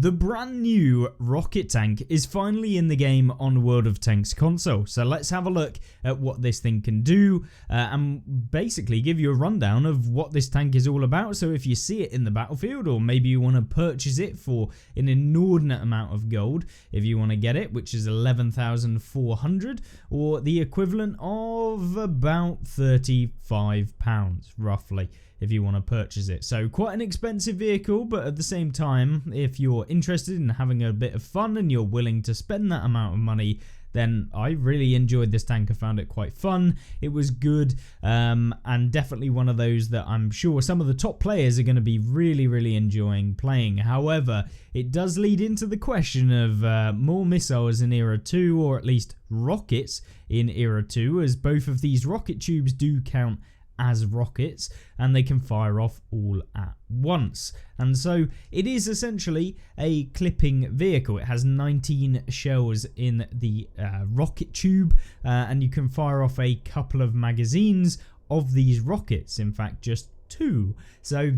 The brand new rocket tank is finally in the game on World of Tanks console, so let's have a look at what this thing can do and basically give you a rundown of what this tank is all about. So if you see it in the battlefield, or maybe you want to purchase it for an inordinate amount of gold if you want to get it, which is 11,400 or the equivalent of about £35 roughly, if you want to purchase it. So quite an expensive vehicle, but at the same time, if you're interested in having a bit of fun and you're willing to spend that amount of money, then I really enjoyed this tank. I found it quite fun. It was good, and definitely one of those that I'm sure some of the top players are going to be really enjoying playing. However, it does lead into the question of more missiles in Era 2, or at least rockets in Era 2, as both of these rocket tubes do count as rockets and they can fire off all at once. And so it is essentially a clipping vehicle. It has 19 shells in the rocket tube, and you can fire off a couple of magazines of these rockets, in fact just 2. So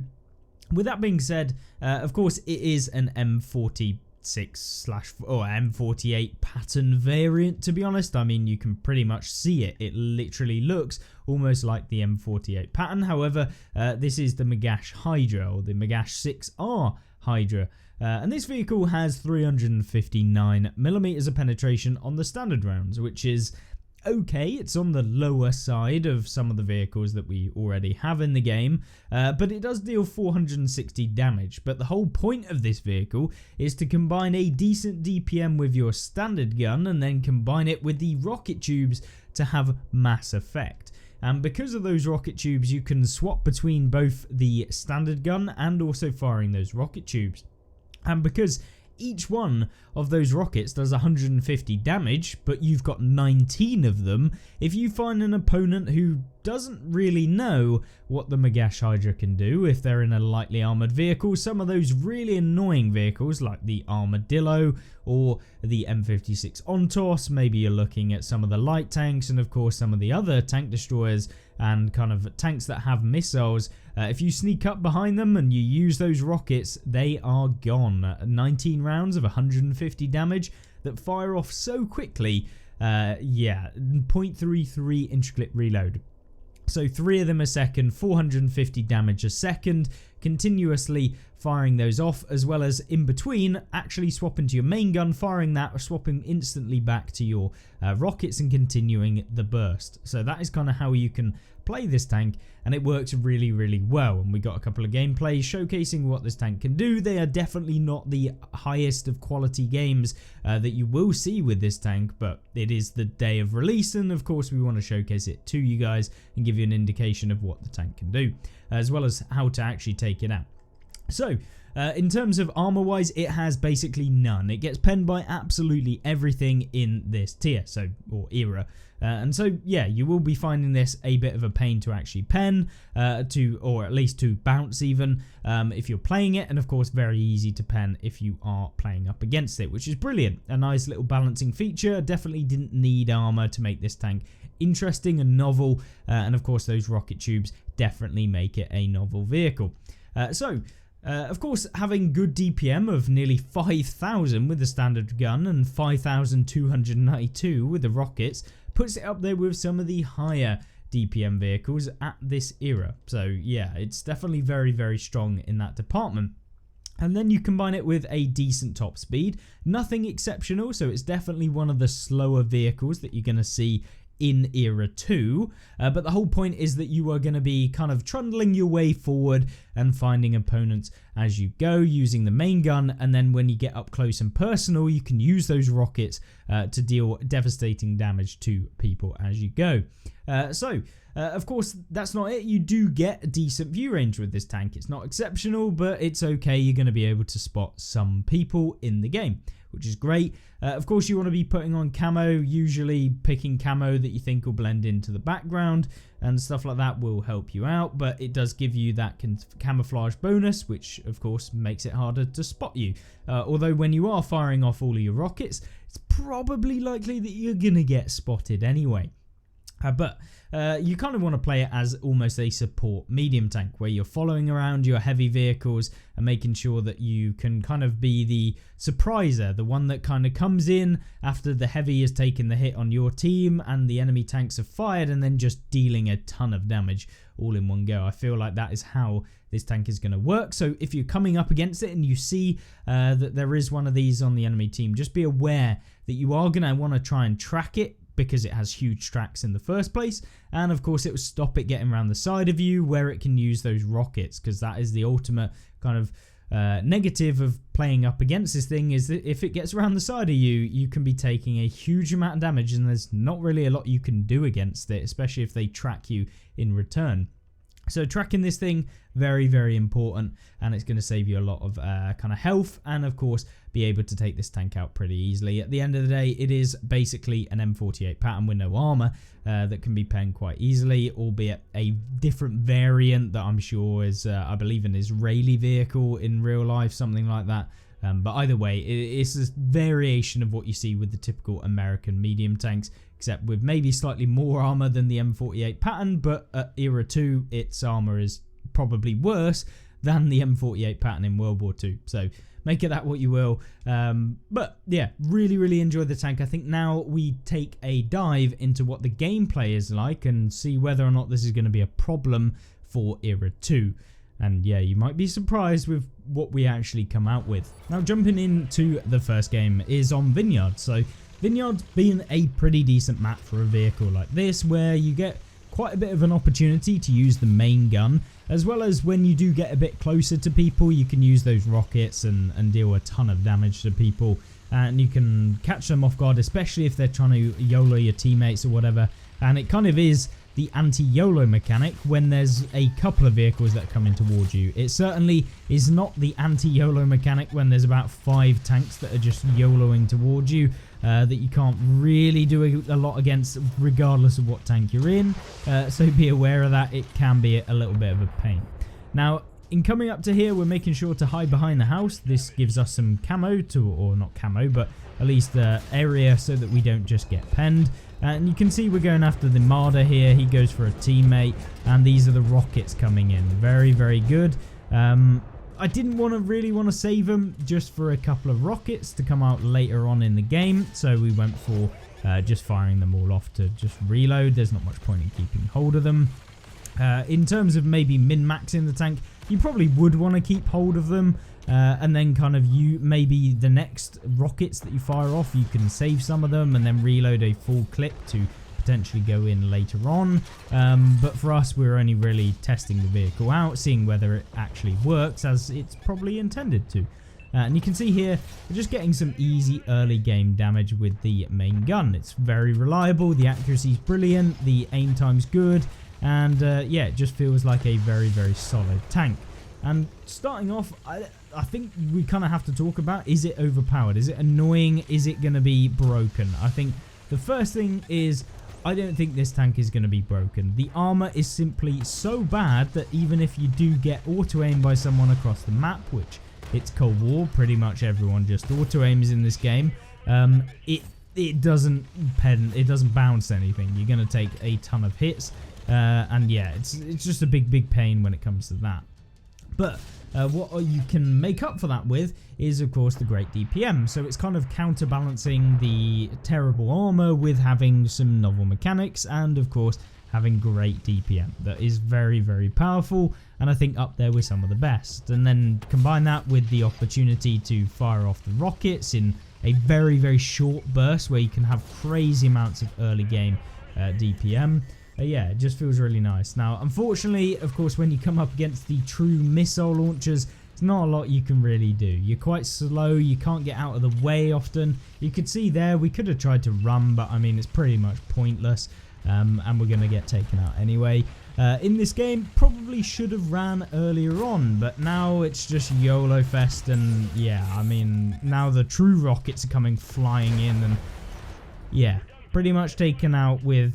with that being said, of course it is an M46 or M48 pattern variant, to be honest. I mean, you can pretty much see it. It literally looks almost like the M48 pattern. However, this is the Magach Hydra, or the Magach 6R Hydra. And this vehicle has 359mm of penetration on the standard rounds, which is okay. It's on the lower side of some of the vehicles that we already have in the game, but it does deal 460 damage. But the whole point of this vehicle is to combine a decent DPM with your standard gun and then combine it with the rocket tubes to have mass effect. And because of those rocket tubes, you can swap between both the standard gun and also firing those rocket tubes. And because each one of those rockets does 150 damage, but you've got 19 of them, if you find an opponent who doesn't really know what the Magach Hydra can do, if they're in a lightly armoured vehicle, some of those really annoying vehicles like the Armadillo or the M56 Ontos, maybe you're looking at some of the light tanks and of course some of the other tank destroyers and kind of tanks that have missiles, if you sneak up behind them and you use those rockets, they are gone. 19 rounds of 150 damage that fire off so quickly. 0.33 inch clip reload. So 3 of them a second, 450 damage a second, continuously firing those off, as well as in between actually swapping to your main gun, firing that, or swapping instantly back to your rockets and continuing the burst. So that is kind of how you can play this tank, and it works really well. And we got a couple of gameplays showcasing what this tank can do. They are definitely not the highest of quality games that you will see with this tank, but it is the day of release, and of course we want to showcase it to you guys and give you an indication of what the tank can do, as well as how to actually take it out. So in terms of armor wise, it has basically none. It gets penned by absolutely everything in this tier, or era. And so yeah, you will be finding this a bit of a pain to actually pen, or at least to bounce even, if you're playing it, and of course very easy to pen if you are playing up against it, which is brilliant. A nice little balancing feature. Definitely didn't need armor to make this tank interesting and novel, and of course those rocket tubes definitely make it a novel vehicle. Of course, having good DPM of nearly 5,000 with the standard gun and 5,292 with the rockets puts it up there with some of the higher DPM vehicles at this era. So yeah, it's definitely very strong in that department. And then you combine it with a decent top speed, nothing exceptional, so it's definitely one of the slower vehicles that you're going to see in Era 2, but the whole point is that you are going to be kind of trundling your way forward and finding opponents as you go using the main gun, and then when you get up close and personal, you can use those rockets to deal devastating damage to people as you go. Of course, that's not it. You do get a decent view range with this tank. It's not exceptional, but it's okay. You're going to be able to spot some people in the game, which is great. Of course, you want to be putting on camo, usually picking camo that you think will blend into the background, and stuff like that will help you out, but it does give you that camouflage bonus, which of course makes it harder to spot you. Although when you are firing off all of your rockets, it's probably likely that you're going to get spotted anyway. But you kind of want to play it as almost a support medium tank, where you're following around your heavy vehicles and making sure that you can kind of be the surpriser, the one that kind of comes in after the heavy has taken the hit on your team and the enemy tanks have fired, and then just dealing a ton of damage all in one go. I feel like that is how this tank is going to work. So if you're coming up against it and you see that there is one of these on the enemy team, just be aware that you are going to want to try and track it, because it has huge tracks in the first place, and of course it will stop it getting around the side of you where it can use those rockets, because that is the ultimate kind of negative of playing up against this thing, is that if it gets around the side of you, you can be taking a huge amount of damage, and there's not really a lot you can do against it, especially if they track you in return. So tracking this thing, very, very important, and it's going to save you a lot of kind of health, and of course be able to take this tank out pretty easily. At the end of the day, it is basically an M48 pattern with no armor that can be penned quite easily, albeit a different variant that I'm sure is, I believe, an Israeli vehicle in real life, something like that. But either way, it's a variation of what you see with the typical American medium tanks, except with maybe slightly more armor than the M48 pattern, but at Era 2, its armor is probably worse than the M48 pattern in World War II. So make it that what you will. But yeah, really, really enjoyed the tank. I think now we take a dive into what the gameplay is like and see whether or not this is going to be a problem for Era 2. And yeah, you might be surprised with what we actually come out with. Now jumping into the first game is on Vineyard. So Vineyard's been a pretty decent map for a vehicle like this, where you get quite a bit of an opportunity to use the main gun, as well as when you do get a bit closer to people, you can use those rockets and deal a ton of damage to people, and you can catch them off guard, especially if they're trying to YOLO your teammates or whatever. And it kind of is the anti-YOLO mechanic when there's a couple of vehicles that are coming towards you. It certainly is not the anti-YOLO mechanic when there's about 5 tanks that are just YOLOing towards you, that you can't really do a lot against regardless of what tank you're in. So be aware of that. It can be a little bit of a pain. Now, in coming up to here, we're making sure to hide behind the house. This gives us some camo or not camo, but at least the area so that we don't just get penned. And you can see we're going after the Marder here. He goes for a teammate, and these are the rockets coming in. Very, very good. I didn't really want to save them just for a couple of rockets to come out later on in the game, so we went for just firing them all off to just reload. There's not much point in keeping hold of them. In terms of maybe min-maxing the tank, you probably would want to keep hold of them, and then kind of maybe the next rockets that you fire off, you can save some of them and then reload a full clip to potentially go in later on. But for us, we're only really testing the vehicle out, seeing whether it actually works as it's probably intended to. And you can see here, we're just getting some easy early game damage with the main gun. It's very reliable, the accuracy is brilliant, the aim time's good, and yeah, it just feels like a very, very solid tank. And starting off, I think we kind of have to talk about, is it overpowered? Is it annoying? Is it going to be broken? I think the first thing is, I don't think this tank is going to be broken. The armor is simply so bad that even if you do get auto-aimed by someone across the map, which it's Cold War, pretty much everyone just auto-aims in this game, it doesn't bounce anything. You're going to take a ton of hits, and yeah, it's just a big pain when it comes to that. But what you can make up for that with is, of course, the great DPM. So it's kind of counterbalancing the terrible armor with having some novel mechanics and, of course, having great DPM. That is very, very powerful, and I think up there with some of the best. And then combine that with the opportunity to fire off the rockets in a very, very short burst where you can have crazy amounts of early game DPM. Yeah, it just feels really nice. Now, unfortunately, of course, when you come up against the true missile launchers, there's not a lot you can really do. You're quite slow, you can't get out of the way often. You could see there, we could have tried to run, but I mean, it's pretty much pointless, and we're going to get taken out anyway. In this game, probably should have ran earlier on, but now it's just YOLO fest, and yeah, I mean, now the true rockets are coming flying in, and yeah, pretty much taken out with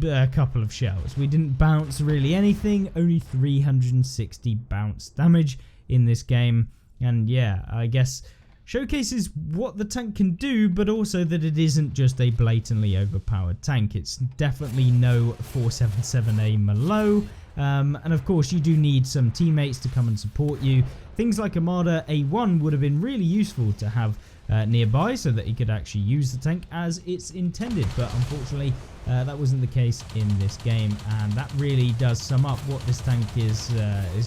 a couple of shells. We didn't bounce really anything, only 360 bounce damage in this game, and yeah, I guess showcases what the tank can do, but also that it isn't just a blatantly overpowered tank. It's definitely no 477A Malo, and of course you do need some teammates to come and support you. Things like Armada A1 would have been really useful to have nearby so that he could actually use the tank as it's intended, but unfortunately that wasn't the case in this game, and that really does sum up what this tank is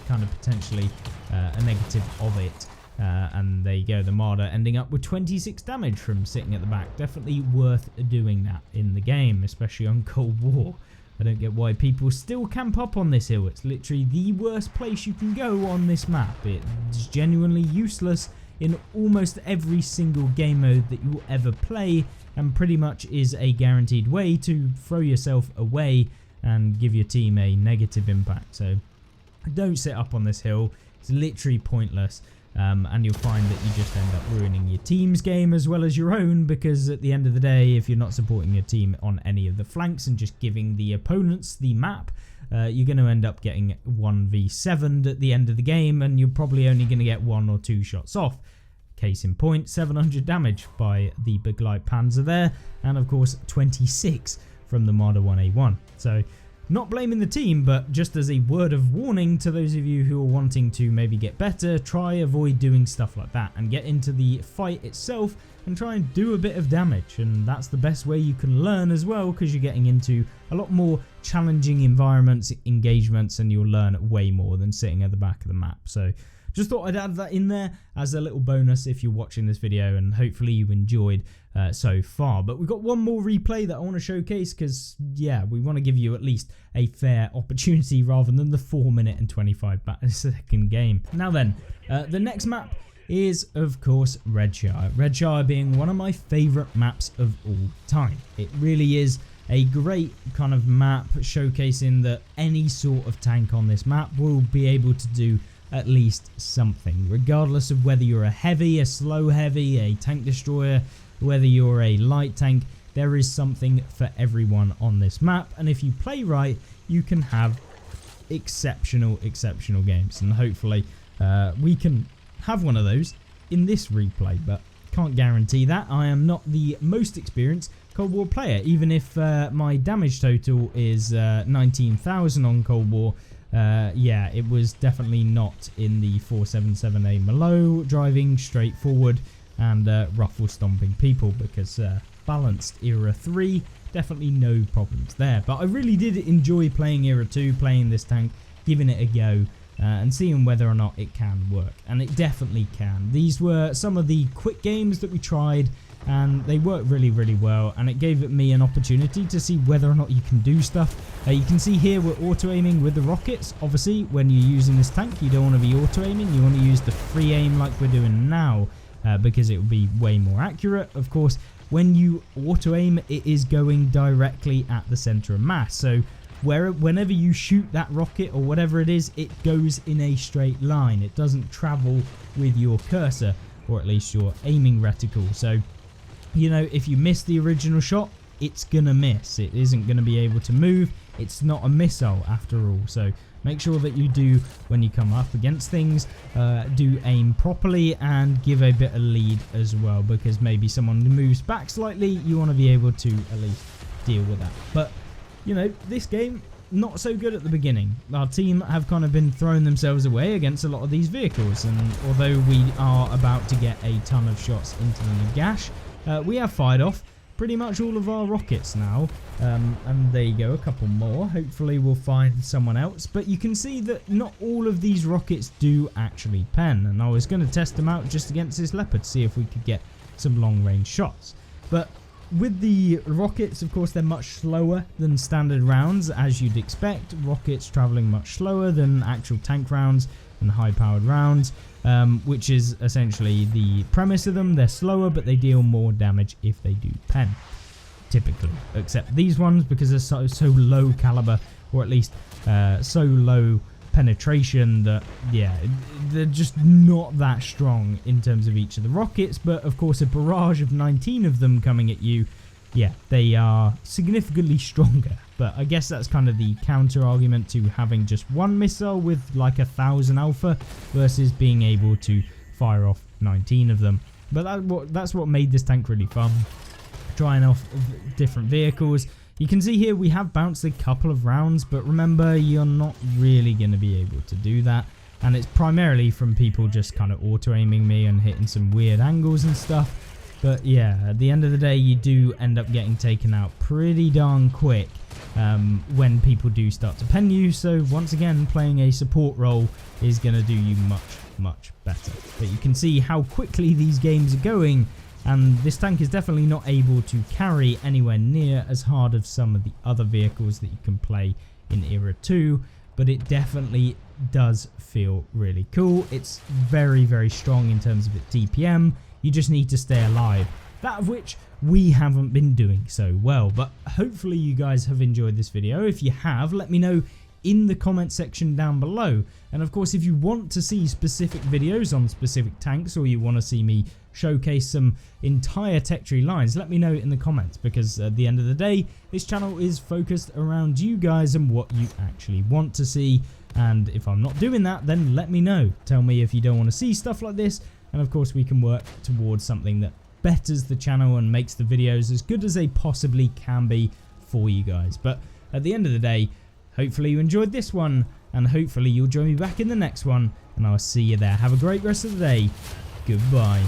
kind of potentially a negative of it. And there you go, the Marder ending up with 26 damage from sitting at the back. Definitely worth doing that in the game, especially on Cold War. I don't get why people still camp up on this hill. It's literally the worst place you can go on this map. It's genuinely useless in almost every single game mode that you will ever play, and pretty much is a guaranteed way to throw yourself away and give your team a negative impact. So don't sit up on this hill. It's literally pointless. And you'll find that you just end up ruining your team's game as well as your own, because at the end of the day, if you're not supporting your team on any of the flanks and just giving the opponents the map, you're going to end up getting 1v7'd at the end of the game, and you're probably only going to get 1 or 2 shots off. Case in point, 700 damage by the Big Light Panzer there, and of course 26 from the Marder 1A1. So not blaming the team, but just as a word of warning to those of you who are wanting to maybe get better, try avoid doing stuff like that and get into the fight itself and try and do a bit of damage. And that's the best way you can learn as well, because you're getting into a lot more challenging environments, engagements, and you'll learn way more than sitting at the back of the map. So just thought I'd add that in there as a little bonus if you're watching this video, and hopefully you enjoyed so far. But we've got one more replay that I want to showcase, because yeah, we want to give you at least a fair opportunity rather than the 4-minute and 25-second game. Now then, the next map is of course Redshire. Redshire being one of my favourite maps of all time. It really is a great kind of map, showcasing that any sort of tank on this map will be able to do at least something, regardless of whether you're a heavy, a slow heavy, a tank destroyer, whether you're a light tank. There is something for everyone on this map, and if you play right, you can have exceptional games, and hopefully we can have one of those in this replay, but can't guarantee that. I am not the most experienced Cold War player, even if my damage total is 19,000 on Cold War. Yeah, it was definitely not in the 477A Malo, driving straight forward and ruffle stomping people, because balanced Era 3, definitely no problems there. But I really did enjoy playing Era 2, playing this tank, giving it a go, and seeing whether or not it can work. And it definitely can. These were some of the quick games that we tried, and they worked really well, and it gave me an opportunity to see whether or not you can do stuff. You can see here we're auto-aiming with the rockets. Obviously, when you're using this tank, you don't want to be auto-aiming. You want to use the free aim like we're doing now, because it will be way more accurate. Of course, when you auto-aim, it is going directly at the center of mass. So whenever you shoot that rocket or whatever it is, it goes in a straight line. It doesn't travel with your cursor, or at least your aiming reticle. So, you know, if you miss the original shot, it's gonna miss. It isn't gonna be able to move. It's not a missile after all. So make sure that you do, when you come up against things, do aim properly and give a bit of lead as well, because maybe someone moves back slightly, you want to be able to at least deal with that. But you know, this game, not so good at the beginning. Our team have kind of been throwing themselves away against a lot of these vehicles, and although we are about to get a ton of shots into the Magach, we have fired off pretty much all of our rockets now, and there you go, a couple more. Hopefully we'll find someone else, but you can see that not all of these rockets do actually pen, and I was going to test them out just against this Leopard, see if we could get some long range shots. But with the rockets, of course, they're much slower than standard rounds, as you'd expect. Rockets traveling much slower than actual tank rounds and high powered rounds, which is essentially the premise of them. They're slower, but they deal more damage if they do pen, typically, except these ones, because they're so low caliber, or at least so low penetration, that yeah, they're just not that strong in terms of each of the rockets. But of course, a barrage of 19 of them coming at you, yeah, they are significantly stronger. But I guess that's kind of the counter argument to having just one missile with like 1,000 alpha versus being able to fire off 19 of them. But that's what made this tank really fun. Trying off different vehicles. You can see here we have bounced a couple of rounds, but remember, you're not really going to be able to do that. And it's primarily from people just kind of auto-aiming me and hitting some weird angles and stuff. But yeah, at the end of the day, you do end up getting taken out pretty darn quick when people do start to pen you. So once again, playing a support role is going to do you much better. But you can see how quickly these games are going, and this tank is definitely not able to carry anywhere near as hard as some of the other vehicles that you can play in Era 2, but it definitely does feel really cool. It's very strong in terms of its DPM. You just need to stay alive, that of which we haven't been doing so well. But hopefully you guys have enjoyed this video. If you have, let me know in the comment section down below. And of course, if you want to see specific videos on specific tanks, or you want to see me showcase some entire tech tree lines, let me know in the comments, because at the end of the day, this channel is focused around you guys and what you actually want to see. And if I'm not doing that, then let me know. Tell me if you don't want to see stuff like this, and of course we can work towards something that betters the channel and makes the videos as good as they possibly can be for you guys. But at the end of the day, hopefully you enjoyed this one, and hopefully you'll join me back in the next one, and I'll see you there. Have a great rest of the day. Goodbye.